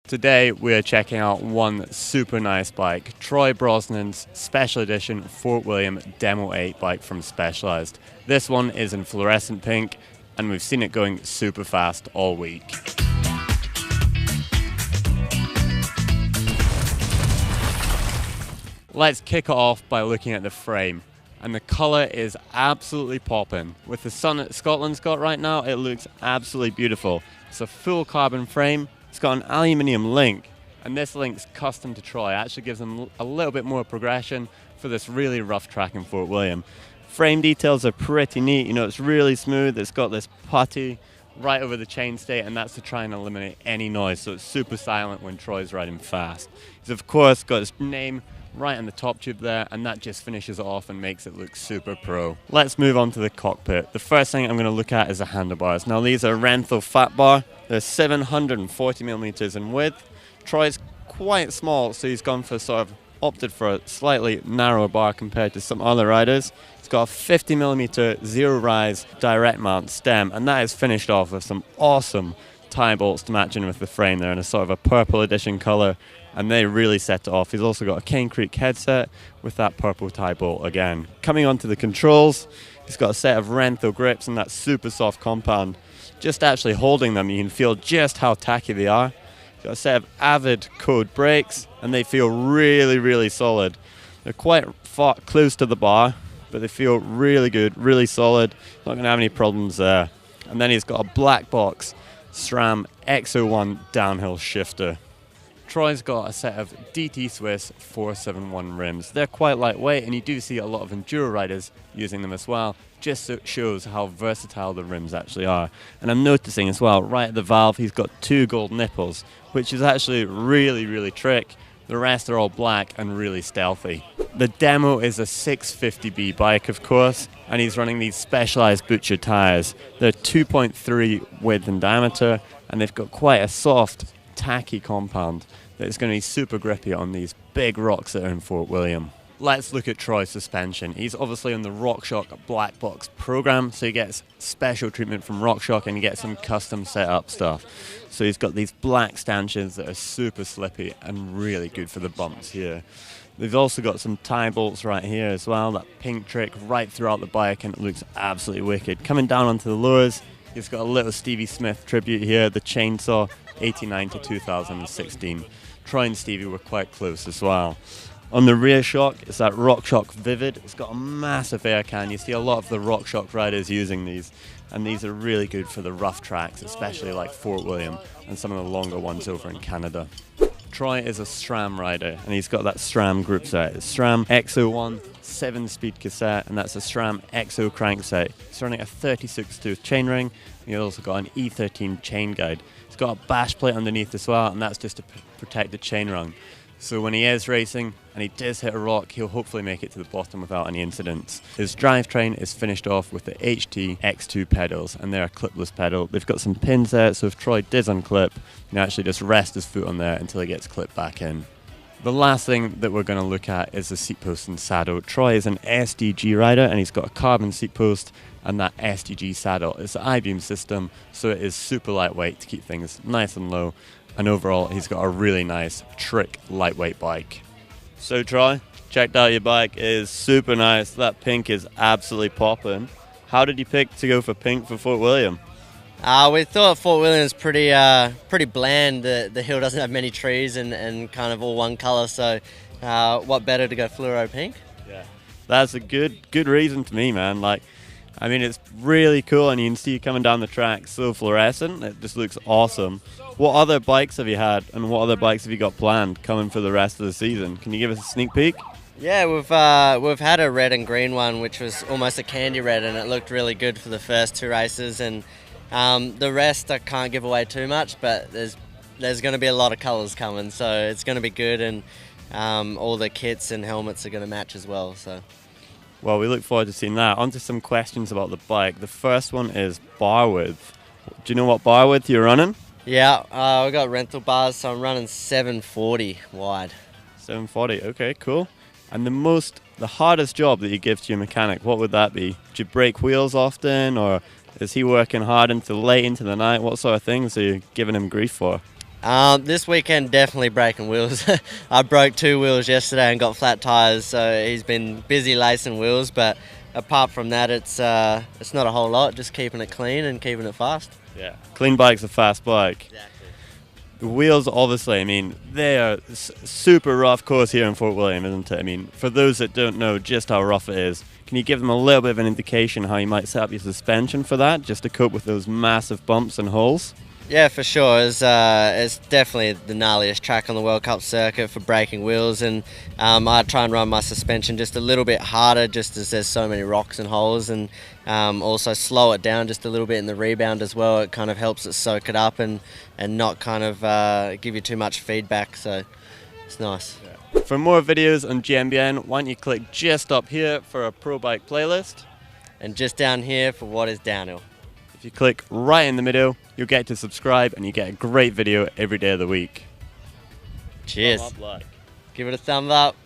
Today we're checking out one super nice bike, Troy Brosnan's Special Edition Fort William Demo 8 bike from Specialized. This one is in fluorescent pink and we've seen it going super fast all week. Let's kick it off by looking at the frame. And the colour is absolutely popping. With the sun that Scotland's got right now, it looks absolutely beautiful. It's a full carbon frame. It's got an aluminium link, and this link's custom to Troy. It actually gives them a little bit more progression for this really rough track in Fort William. Frame details are pretty neat. You know, it's really smooth. It's got this putty right over the chainstay, and that's to try and eliminate any noise, so it's super silent when Troy's riding fast. He's of course got his name right on the top tube there, and that just finishes it off and makes it look super pro. Let's move on to the cockpit. The first thing I'm going to look at is the handlebars. Now these are Renthal fat bar. They're 740 millimeters in width. Troy's quite small, so he's gone for opted for a slightly narrower bar compared to some other riders. It's got a 50 millimeter zero rise direct mount stem, and that is finished off with some awesome tie bolts to match in with the frame. They're in a sort of a purple edition color, and they really set it off. He's also got a Cane Creek headset with that purple tie bolt again. Coming on to the controls, he's got a set of Renthal grips and that super soft compound. Just actually holding them, you can feel just how tacky they are. He's got a set of Avid Code brakes, and they feel really, really solid. They're quite close to the bar, but they feel really good, really solid. Not going to have any problems there. And then he's got a black box SRAM X01 downhill shifter. Troy's got a set of DT Swiss 471 rims. They're quite lightweight, and you do see a lot of enduro riders using them as well. Just so it shows how versatile the rims actually are. And I'm noticing as well, right at the valve, he's got 2 gold nipples, which is actually really, really trick. The rest are all black and really stealthy. The Demo is a 650B bike, of course, and he's running these Specialized Butcher tires. They're 2.3 width and diameter, and they've got quite a soft, tacky compound that is going to be super grippy on these big rocks that are in Fort William. Let's look at Troy's suspension. He's obviously on the RockShox Black Box program, so he gets special treatment from RockShox and he gets some custom setup stuff. So he's got these black stanchions that are super slippy and really good for the bumps here. They've also got some tie bolts right here as well, that pink trick right throughout the bike, and it looks absolutely wicked. Coming down onto the lures, he's got a little Stevie Smith tribute here, the chainsaw, 89 to 2016. Troy and Stevie were quite close as well. On the rear shock, it's that RockShox Vivid. It's got a massive air can. You see a lot of the RockShox riders using these, and these are really good for the rough tracks, especially like Fort William and some of the longer ones over in Canada. Troy is a SRAM rider, and he's got that SRAM group set. It's SRAM X01 7-speed cassette, and that's a SRAM XO crankset. It's running a 36-tooth chainring, and he's also got an E13 chain guide. It's got a bash plate underneath as well, and that's just to protect the chain rung. So when he is racing and he does hit a rock, he'll hopefully make it to the bottom without any incidents. His drivetrain is finished off with the HT X2 pedals, and they're a clipless pedal. They've got some pins there, so if Troy does unclip, he can actually just rest his foot on there until he gets clipped back in. The last thing that we're going to look at is the seat post and saddle. Troy is an SDG rider, and he's got a carbon seat post and that SDG saddle. It's an I-beam system, so it is super lightweight to keep things nice and low. And overall, he's got a really nice, trick, lightweight bike. So Troy, checked out your bike. It is super nice. That pink is absolutely popping. How did you pick to go for pink for Fort William? We thought Fort William is pretty bland. The hill doesn't have many trees and kind of all one colour, so what better to go fluoro pink? Yeah, that's a good reason to me, man. I mean, it's really cool, and you can see you coming down the track so fluorescent. It just looks awesome. What other bikes have you had, and what other bikes have you got planned coming for the rest of the season? Can you give us a sneak peek? Yeah, we've had a red and green one, which was almost a candy red, and it looked really good for the first 2 races. And the rest I can't give away too much, but there's going to be a lot of colours coming, so it's going to be good, and all the kits and helmets are going to match as well. So. Well, we look forward to seeing that. On to some questions about the bike. The first one is bar width. Do you know what bar width you're running? Yeah, we got Renthal bars, so I'm running 740 wide. 740, okay, cool. And the hardest job that you give to your mechanic, what would that be? Do you break wheels often, or is he working hard until late into the night? What sort of things are you giving him grief for? This weekend definitely breaking wheels. I broke 2 wheels yesterday and got flat tyres, so he's been busy lacing wheels, but apart from that it's not a whole lot, just keeping it clean and keeping it fast. Yeah. Clean bike's a fast bike. Exactly. The wheels, obviously, I mean, they are super rough course here in Fort William, isn't it? I mean, for those that don't know just how rough it is, can you give them a little bit of an indication how you might set up your suspension for that, just to cope with those massive bumps and holes? Yeah, for sure. It's definitely the gnarliest track on the World Cup circuit for breaking wheels, and I try and run my suspension just a little bit harder, just as there's so many rocks and holes, and also slow it down just a little bit in the rebound as well. It kind of helps it soak it up and not kind of give you too much feedback, so it's nice. Yeah. For more videos on GMBN, why don't you click just up here for a pro bike playlist, And just down here for what is downhill. if you click right in the middle, you'll get to subscribe and you get a great video every day of the week. Cheers. Thumb up, like. Give it a thumb up.